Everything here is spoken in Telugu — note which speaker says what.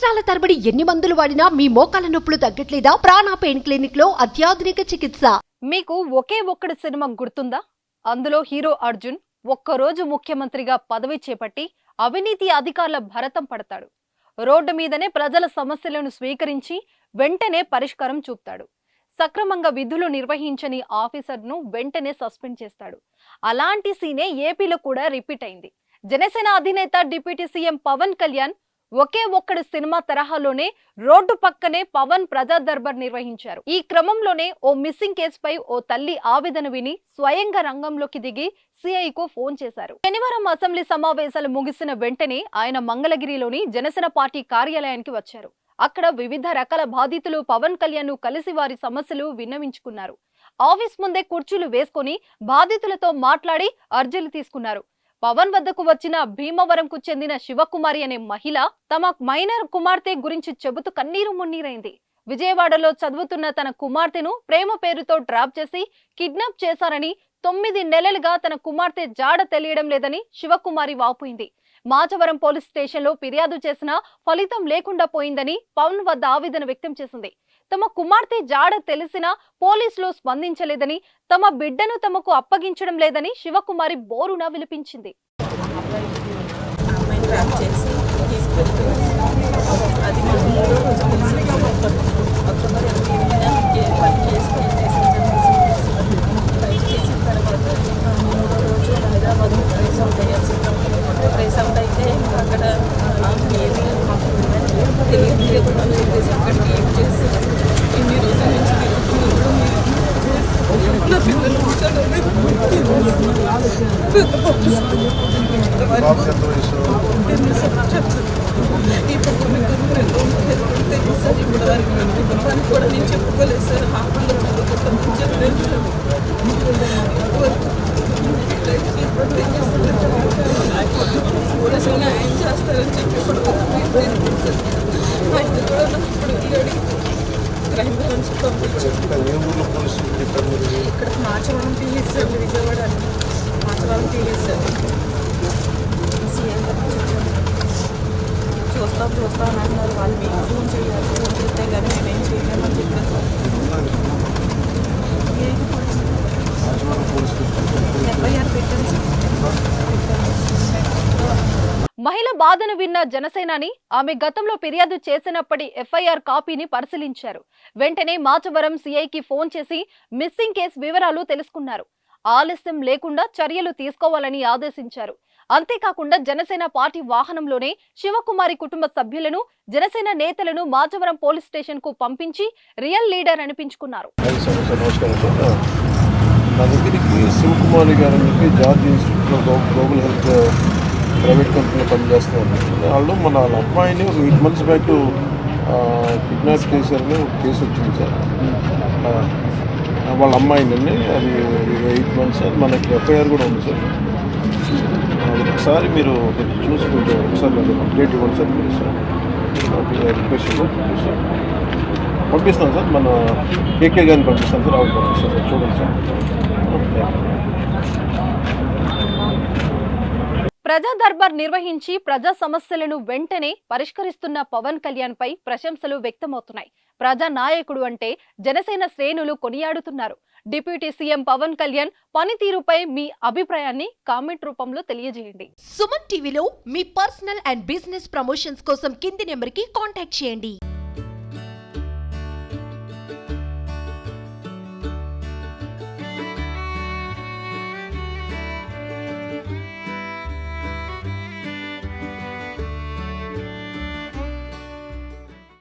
Speaker 1: సంవత్సరాల తరబడి ఎన్ని మందులు వాడినా మీ మోకాల నొప్పులు తగ్గట్లేదా? ప్రాణ పెయిన్ క్లినిక్ లో అత్యాధునిక చికిత్స.
Speaker 2: మీకు ఒకే ఒక్కడి సినిమా గుర్తుందా? అందులో హీరో అర్జున్ ఒక్కరోజు ముఖ్యమంత్రిగా పదవి చేపట్టి అవినీతి అధికారుల భరతం పడతాడు. రోడ్డు మీదనే ప్రజల సమస్యలను స్వీకరించి వెంటనే పరిష్కారం చూపుతాడు. సక్రమంగా విధులు నిర్వహించని ఆఫీసర్ను వెంటనే సస్పెండ్ చేస్తాడు. అలాంటి సీనే ఏపీలో కూడా రిపీట్ అయింది. జనసేన అధినేత డిప్యూటీ సీఎం పవన్ కళ్యాణ్ ఒకే ఒక్కడు సినిమా తరహాలోనే రోడ్డు పక్కనే పవన్ ప్రజా దర్బార్ నిర్వహించారు. ఈ క్రమంలోనే ఓ మిస్సింగ్ కేసుపై ఓ తల్లి ఆవేదన విని స్వయంగా రంగంలోకి దిగి సిఐకు ఫోన్ చేశారు. శనివారం అసెంబ్లీ సమావేశాలు ముగిసిన వెంటనే ఆయన మంగళగిరిలోని జనసేన పార్టీ కార్యాలయానికి వచ్చారు. అక్కడ వివిధ రకాల బాధితులు పవన్ కళ్యాణ్ ను కలిసి వారి సమస్యలు విన్నవించుకున్నారు. ఆఫీస్ ముందే కుర్చీలు వేసుకుని బాధితులతో మాట్లాడి అర్జీలు తీసుకున్నారు. పవన్ వద్దకు వచ్చిన భీమవరంకు చెందిన శివకుమారి అనే మహిళ తమ మైనర్ కుమార్తె గురించి చెబుతూ కన్నీరు మున్నీరైంది. విజయవాడలో చదువుతున్న తన కుమార్తెను ప్రేమ పేరుతో డ్రాప్ చేసి కిడ్నాప్ చేశారని, 9 నెలలుగా తన కుమార్తె జాడ తెలియడం లేదని శివకుమారి వాపోయింది. మాచవరం పోలీస్ స్టేషన్లో ఫిర్యాదు చేసినా ఫలితం లేకుండా పోయిందని పవన్ వద్ద ఆవేదన వ్యక్తం చేసింది. తమ కుమార్తె జాడ తెలిసినా పోలీసులు స్పందించలేదని, తమ బిడ్డను తమకు అప్పగించడం లేదని శివకుమారి బోరున విలిపించింది.
Speaker 3: కూడా నేను చెప్పుకోలేదు సార్. పోలీసులు న్యాయం చేస్తారని చెప్పి ఇప్పుడు క్రైమ్ బ్రాంచ్ పంపించారు. ఇక్కడ Machavaram PS sir, Vijayawada Machavaram PS sir. చూస్తాం అని అన్నారు. వాళ్ళు మీకు ఫోన్ చేయాలి, ఫోన్ చేస్తే కానీ మేమేం చేయలేమని చెప్పారు సార్. ఎఫ్ఐఆర్ పెట్టాను సార్.
Speaker 2: మహిళ బాధను విన్న జనసేనాని ఆమె గతంలో ఫిర్యాదు చేసినప్పటి ఎఫ్ఐఆర్ కాపీని పరిశీలించారు. వెంటనే మాచవరం సిఐకి ఫోన్ చేసి మిస్సింగ్ కేసు వివరాలు తెలుసుకున్నారు. ఆలస్యం లేకుండా చర్యలు తీసుకోవాలని ఆదేశించారు. అంతేకాకుండా జనసేన పార్టీ వాహనంలోనే శివకుమారి కుటుంబ సభ్యులను, జనసేన నేతలను మాచవరం పోలీస్ స్టేషన్ కు పంపించి రియల్ లీడర్ అనిపించుకున్నారు.
Speaker 4: నా దగ్గరికి శివకుమారి గారు అని చెప్పి జార్జ్ ఇన్స్టిట్యూట్లో గ్లోబల్ హెల్త్ ప్రైవేట్ కంపెనీలో పనిచేస్తున్నారు. వాళ్ళు వాళ్ళ అమ్మాయిని ఒక 8 months బ్యాక్ కిడ్నాప్ చేశారని ఒక కేసు వచ్చింది సార్. వాళ్ళ అమ్మాయిని అది 8 months మనకి ఎఫ్ఐఆర్ కూడా ఉంది సార్. ఒకసారి మీరు చూసి కొంచెం ఒకసారి నాకు అప్డేట్ ఇవ్వండి సార్. మీరు సార్ రిక్వెస్ట్ సార్ పంపిస్తాను సార్. మన కేకే గారిని పంపిస్తాను సార్. ఆవిడ పంపిస్తాను సార్. చూడండి సార్.
Speaker 2: ప్రజా దర్బార్ నిర్వహించి ప్రజా సమస్యలను వెంటనే పరిష్కరిస్తున్న పవన్ కళ్యాణ్ పై ప్రశంసలు వ్యక్తమవుతున్నాయి. ప్రజా నాయకుడు అంటే జనసేన శ్రేణులు కొనియాడుతున్నారు. డిప్యూటీ సీఎం పవన్ కళ్యాణ్ పనితీరుపై మీ అభిప్రాయాన్ని కామెంట్ రూపంలో తెలియజేయండి.
Speaker 1: సుమన్ టీవీలో మీ పర్సనల్ అండ్ బిజినెస్ ప్రమోషన్స్ కోసం కింది నెంబర్కి కాంటాక్ట్ చేయండి.